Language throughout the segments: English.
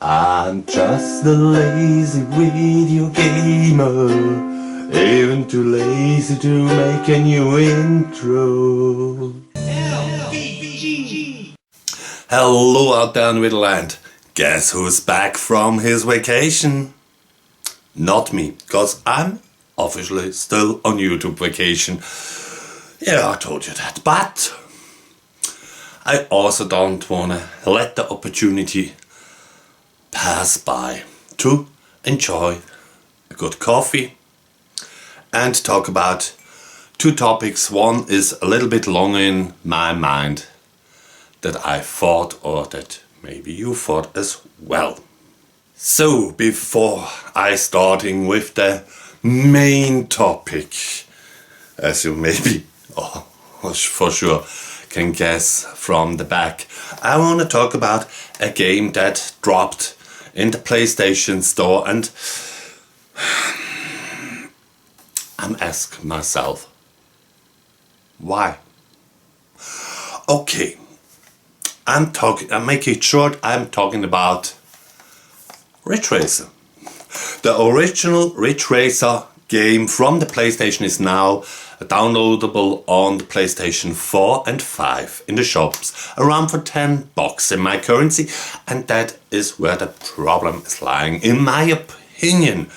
I'm just a lazy video gamer, even too lazy to make a new intro. Hello out there in Midland. Guess who's back from his vacation? Not me, cause I'm officially still on YouTube vacation. Yeah, I told you that, but I also don't wanna let the opportunity pass by to enjoy a good coffee and talk about two topics. One is a little bit longer in my mind that I thought, or that maybe you thought as well. So before I starting with the main topic, as you maybe for sure can guess from the back, I want to talk about a game that dropped in the PlayStation Store, and I'm asking myself, why? Okay, I'm making it short, I'm talking about Ridge Racer. The original Ridge Racer game from the PlayStation is now downloadable on the PlayStation 4 and 5 in the shops, around for $10 in my currency, and that is where the problem is lying, in my opinion.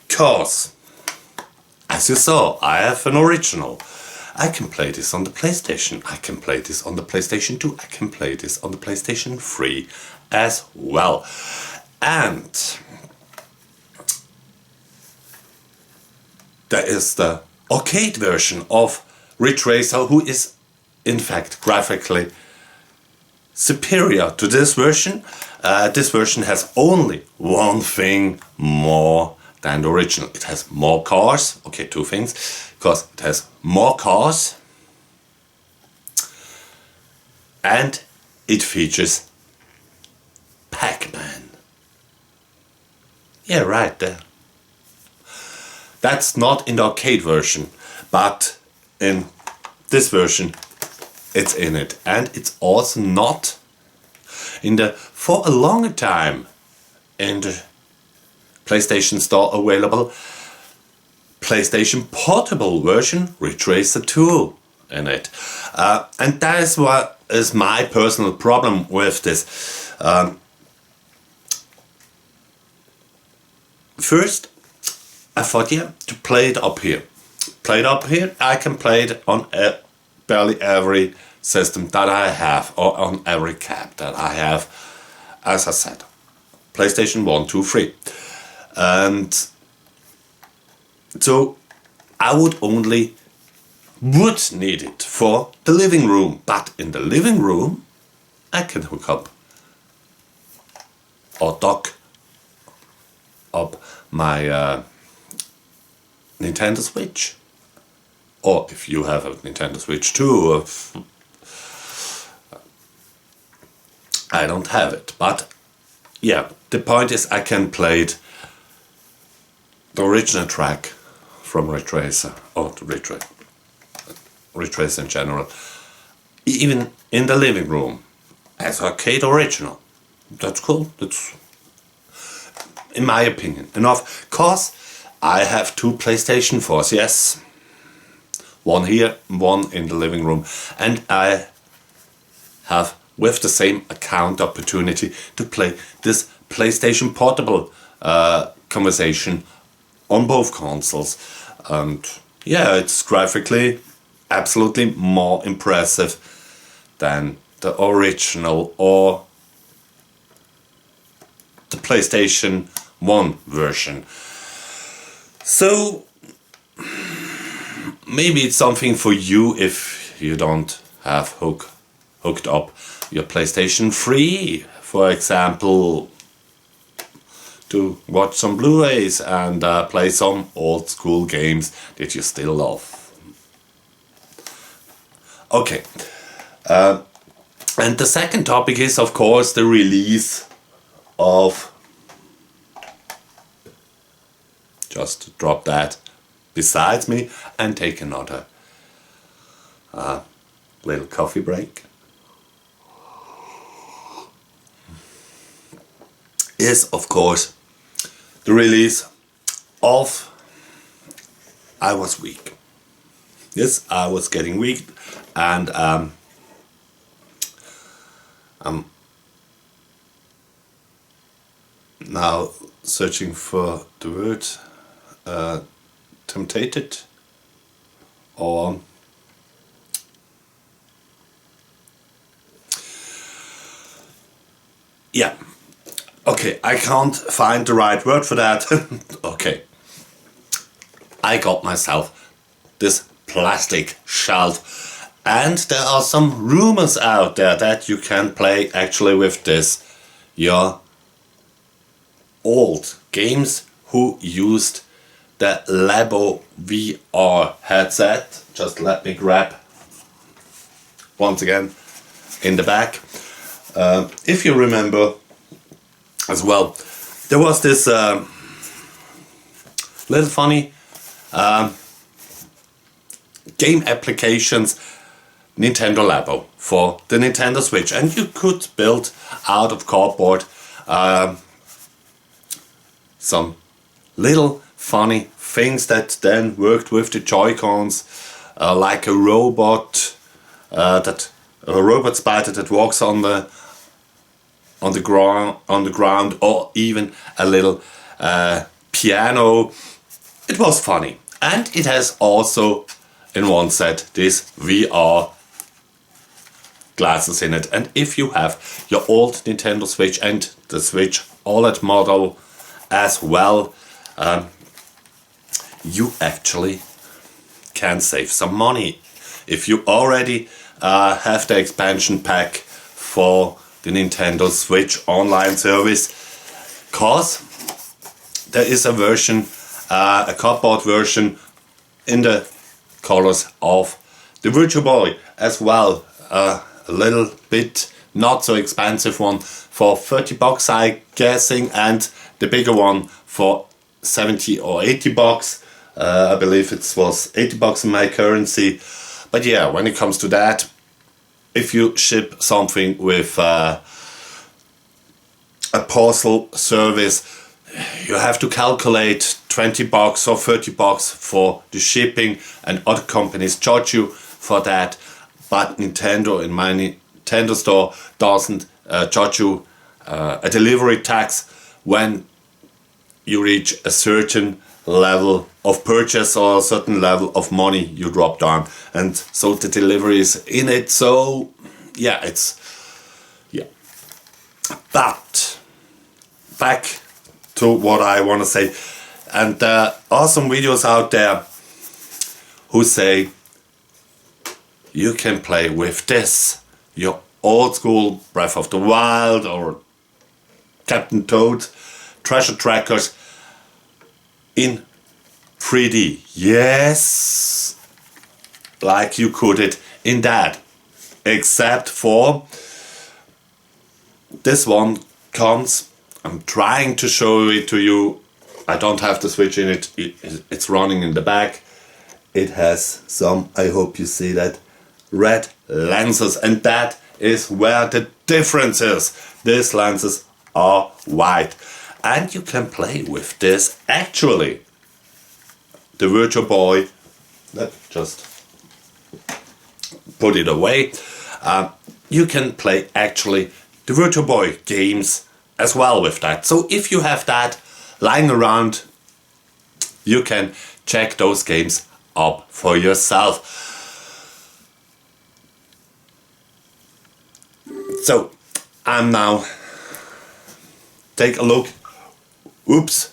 Cause, as you saw, I have an original. I can play this on the PlayStation, I can play this on the PlayStation 2, I can play this on the PlayStation 3 as well. And there is the arcade version of Ridge Racer, who is in fact graphically superior to this version. This version has only one thing more than the original. It has more cars. Okay, two things. Because it has more cars and it features Pac-Man. Yeah, right there. That's not in the arcade version, but in this version it's in it. And it's also not in the, for a longer time, in the PlayStation Store available PlayStation Portable version, Ridge Racer 2 in it. And that is what is my personal problem with this. First, I thought, yeah, to play it up here. Play it up here, I can play it on barely every system that I have, or on every cab that I have, as I said. PlayStation 1, 2, 3. And so I would need it for the living room. But in the living room, I can hook up or dock up my Nintendo Switch, or if you have a Nintendo Switch too, I don't have it, but yeah, the point is I can play it, the original track from Ridge Racer, or the Ridge Racer in general, even in the living room as arcade original. That's cool. That's, in my opinion, enough. Cause I have two PlayStation 4s, yes. One here, one in the living room. And I have, with the same account, opportunity to play this PlayStation Portable conversation on both consoles. And yeah, it's graphically absolutely more impressive than the original or the PlayStation 1 version. So maybe it's something for you if you don't have hooked up your PlayStation 3, for example, to watch some Blu-rays and play some old school games that you still love. Okay, and the second topic is, of course, the release of, just drop that besides me and take another little coffee break. is of course the release of I Was Weak. Yes, I was getting weak, and I'm now searching for the word tempted, or yeah, okay, I can't find the right word for that. Okay, I got myself this plastic shelf, and there are some rumors out there that you can play actually with this your old games who used the Labo VR headset. Just let me grab once again in the back. If you remember as well, there was this little funny game applications Nintendo Labo for the Nintendo Switch, and you could build out of cardboard some little funny things that then worked with the Joy-Cons, like a robot spider that walks on the ground, or even a little piano. It was funny, and it has also in one set this VR glasses in it. And if you have your old Nintendo Switch and the Switch OLED model as well, you actually can save some money if you already have the expansion pack for the Nintendo Switch online service, cause there is a version, a cardboard version in the colors of the Virtual Boy as well, a little bit not so expensive one for 30 bucks I guessing, and the bigger one for 70 or 80 bucks. I believe it was 80 bucks in my currency. But yeah, when it comes to that, if you ship something with a parcel service, you have to calculate 20 bucks or 30 bucks for the shipping, and other companies charge you for that. But Nintendo, in my Nintendo store, doesn't charge you a delivery tax when you reach a certain level of purchase or a certain level of money you drop down, and so the delivery is in it. So yeah, but back to what I want to say, and there are some videos out there who say you can play with this, your old school Breath of the Wild or Captain Toad treasure trackers in 3D. Yes, like you could it in that, except for this one comes, I'm trying to show it to you, I don't have the Switch in it, it's running in the back. It has some, I hope you see that, red lenses, and that is where the difference is. These lenses are white, and you can play with this actually. The Virtual Boy, let's just put it away. You can play actually the Virtual Boy games as well with that. So if you have that lying around, you can check those games up for yourself. So I'm now, take a look. Oops,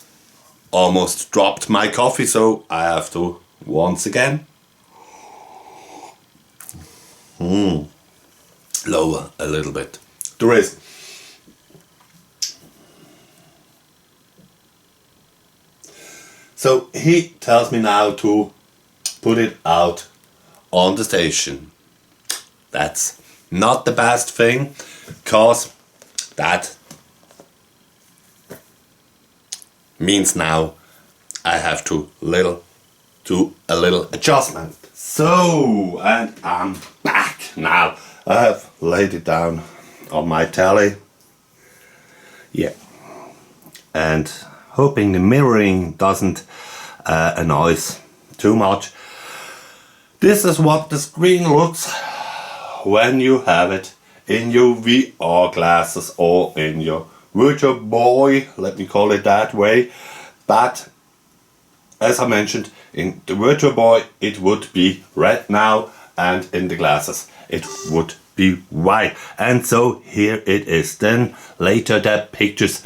almost dropped my coffee, so I have to once again lower a little bit the risk. So he tells me now to put it out on the station. That's not the best thing, cause that means now I have to do a little adjustment. So, and I'm back now. I have laid it down on my telly. Yeah, and hoping the mirroring doesn't annoy too much. This is what the screen looks when you have it in your VR glasses or in your Virtual Boy, let me call it that way. But as I mentioned, in the Virtual Boy it would be red now, and in the glasses it would be white. And so here it is. Then later the pictures,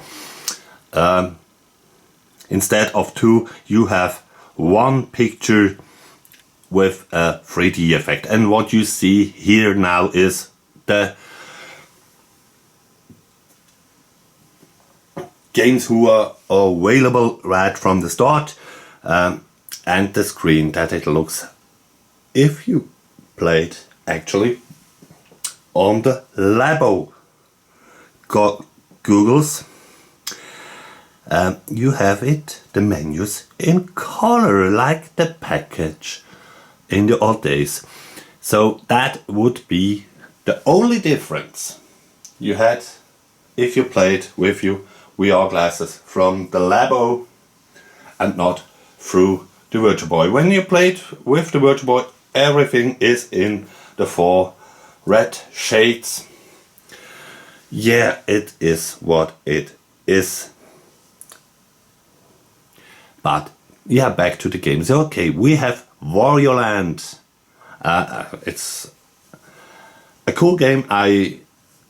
instead of two, you have one picture with a 3D effect. And what you see here now is the games who are available right from the start, and the screen that it looks if you played actually on the Labo Googles. You have it, the menus, in color like the package in the old days. So that would be the only difference you had if you played with your VR glasses from the Labo and not through the Virtual Boy. When you played with the Virtual Boy, everything is in the 4 red shades. Yeah, it is what it is. But yeah, back to the games. Okay, we have Wario Land. It's a cool game. I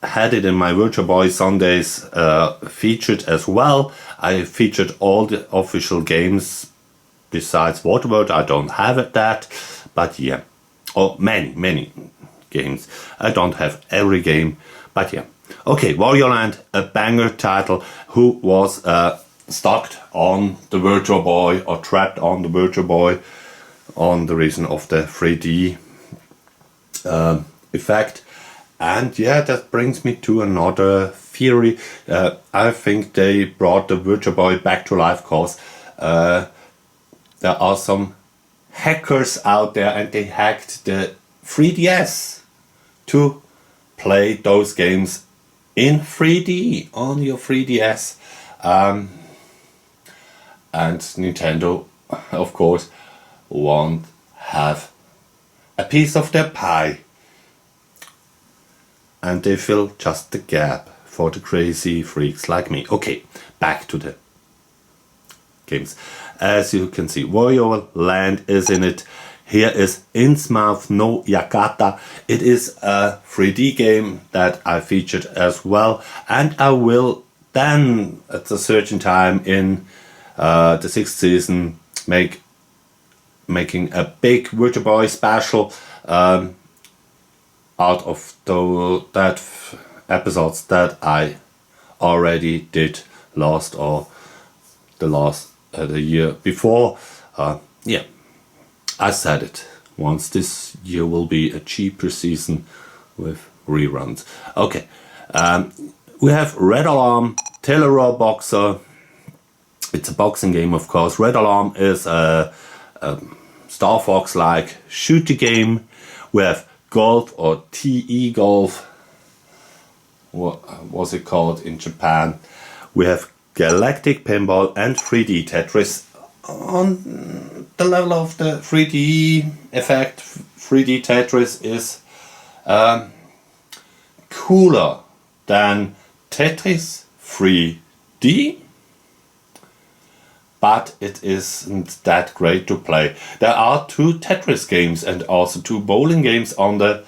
had it in my Virtual Boy Sundays featured as well. I featured all the official games besides Waterworld. I don't have it that, but yeah, many games. I don't have every game, but yeah. Okay, Wario Land, a banger title, who was stuck on the Virtual Boy or trapped on the Virtual Boy on the reason of the 3D effect. And yeah, that brings me to another theory. I think they brought the Virtual Boy back to life because there are some hackers out there and they hacked the 3DS to play those games in 3D on your 3DS. And Nintendo, of course, won't have a piece of their pie. And they fill just the gap for the crazy freaks like me. Okay, back to the games. As you can see, Wario Land is in it. Here is Innsmouth no Yakata. It is a 3D game that I featured as well. And I will then, at a certain time in the 6th season, making a big Virtual Boy special out of that episodes that I already did the year before. Yeah, I said it once. This year will be a cheaper season with reruns. Okay, we have Red Alarm, Terror Boxer. It's a boxing game, of course. Red Alarm is a Star Fox-like shooter game. We have Golf or TE Golf. What was it called in Japan? We have Galactic Pinball and 3D Tetris. On the level of the 3D effect, 3D Tetris is cooler than Tetris 3D, but it isn't that great to play. There are 2 Tetris games and also 2 bowling games on the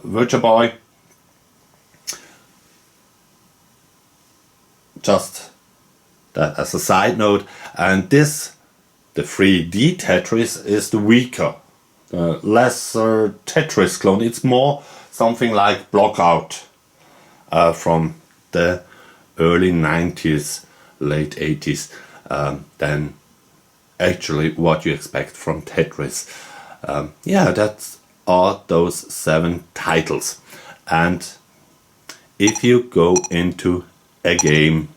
Virtual Boy. Just that as a side note. And this, the 3D Tetris, is the weaker, lesser Tetris clone. It's more something like Blockout from the early 90s, late 80s. Than actually what you expect from Tetris. Yeah, that's all those 7 titles. And if you go into a game,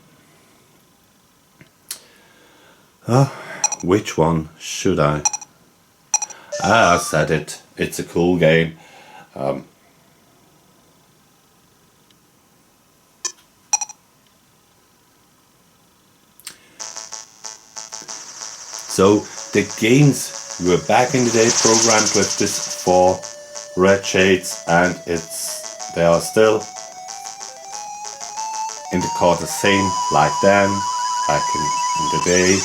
which one should I? I said it. It's a cool game. So the games were back in the day programmed with this 4 red shades, and they are still in the core the same like then, back in the day.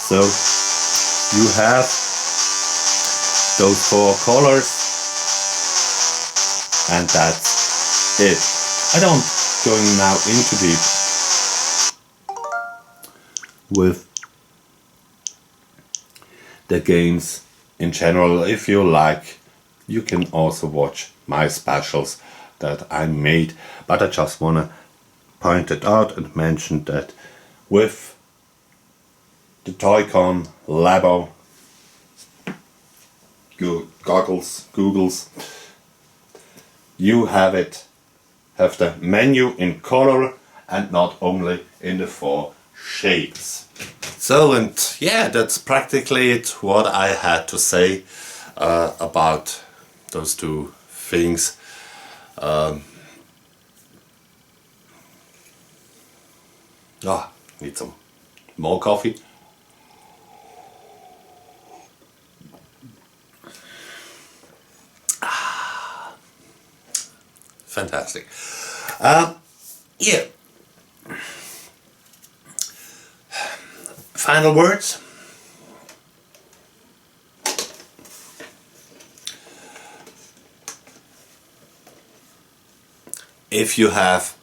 So you have those 4 colors, and that's it. I don't going now into deep with the games in general. If you like, you can also watch my specials that I made, but I just wanna point it out and mention that with the Toy-Con Labo goggles, you have the menu in color and not only in the 4 shades. So, and yeah, that's practically it what I had to say about those 2 things. Need some more coffee. Fantastic. Yeah. Final words. If you have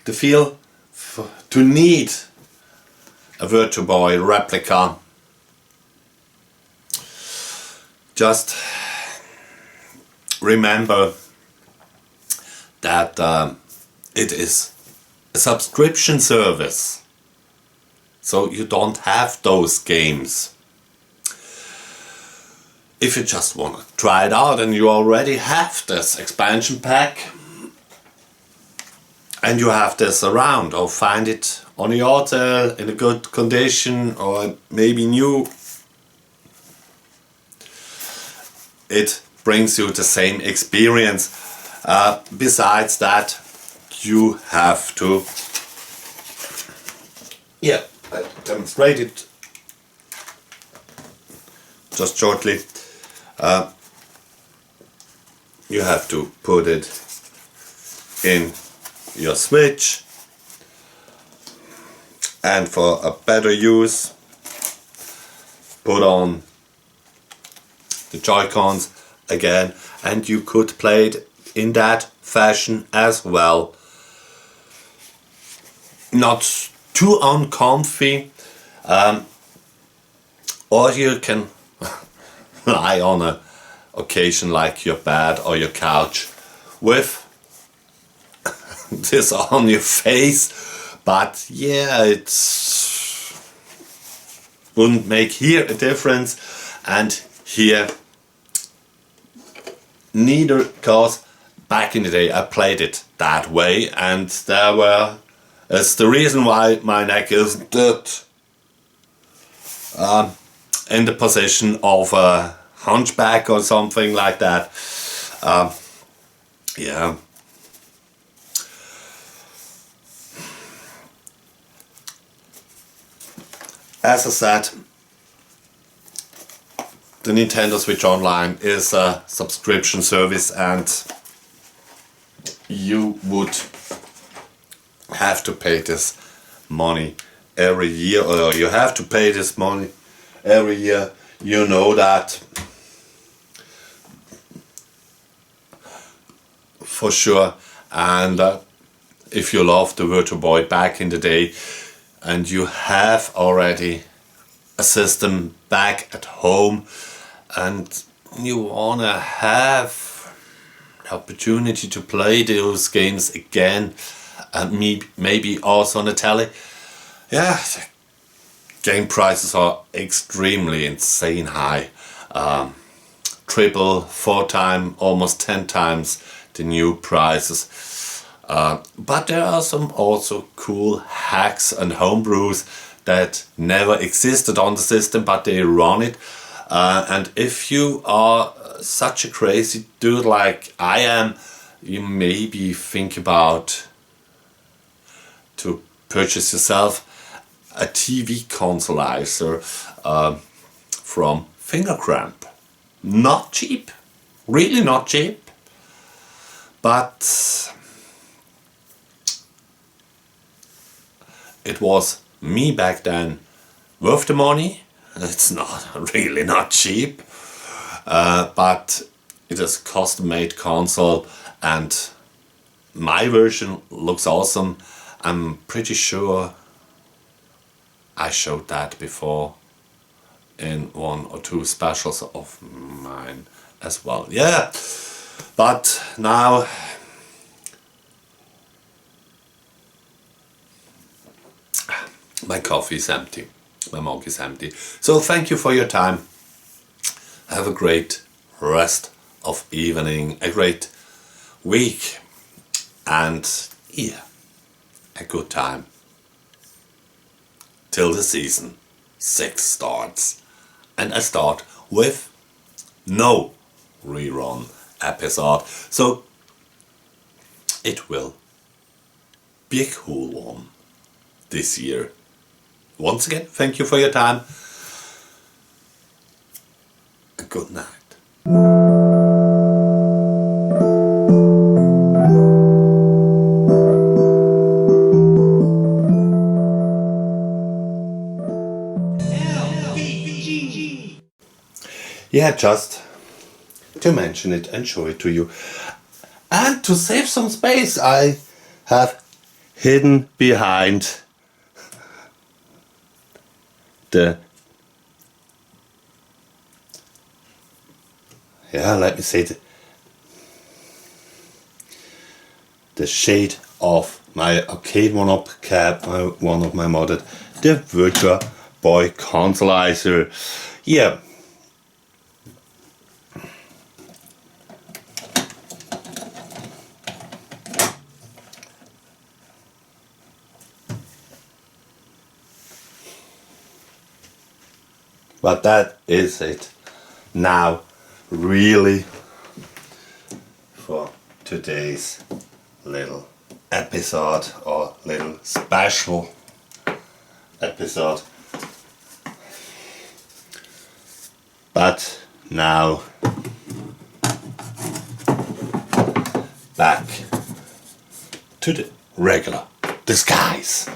the feel to need a Virtual Boy replica, just remember that it is a subscription service, so you don't have those games. If you just want to try it out and you already have this expansion pack and you have this around, or find it on your hotel in a good condition or maybe new, it brings you the same experience. Besides that, you have to, I demonstrate it just shortly. You have to put it in your Switch, and for a better use, put on the Joy-Cons again, and you could play it in that fashion as well. Not too uncomfy, or you can lie on a occasion like your bed or your couch with this on your face, but yeah, it wouldn't make here a difference and here neither, because back in the day I played it that way, and it's the reason why my neck isn't in the position of a hunchback or something like that. Yeah. As I said, the Nintendo Switch Online is a subscription service, and you would have to pay this money every year, or you have to pay this money every year. You know that for sure. And if you love the Virtual Boy back in the day and you have already a system back at home and you wanna have the opportunity to play those games again, and maybe also on the telly, yeah, the game prices are extremely insane high. Triple, 4 times, almost 10 times the new prices. But there are some also cool hacks and homebrews that never existed on the system, but they run it. And if you are such a crazy dude like I am, you maybe think about to purchase yourself a TV consolizer. from Finger Cramp. Not cheap, really not cheap, but it was me back then worth the money. It's not really not cheap, but it is a custom-made console and my version looks awesome. I'm pretty sure I showed that before in 1 or 2 specials of mine as well. Yeah, but now my coffee is empty, my mug is empty. So thank you for your time. Have a great rest of evening, a great week, and yeah, a good time till the season 6 starts. And I start with no rerun episode, so it will be a cool one this year. Once again, thank you for your time. And good night. Yeah, just to mention it and show it to you. And to save some space, I have hidden behind the, yeah, let me say the shade of my arcade one-up cap, one of my modded, the Virtua Boy Consolizer. Yeah. But that is it now, really, for today's little episode or little special episode. But now back to the regular disguise.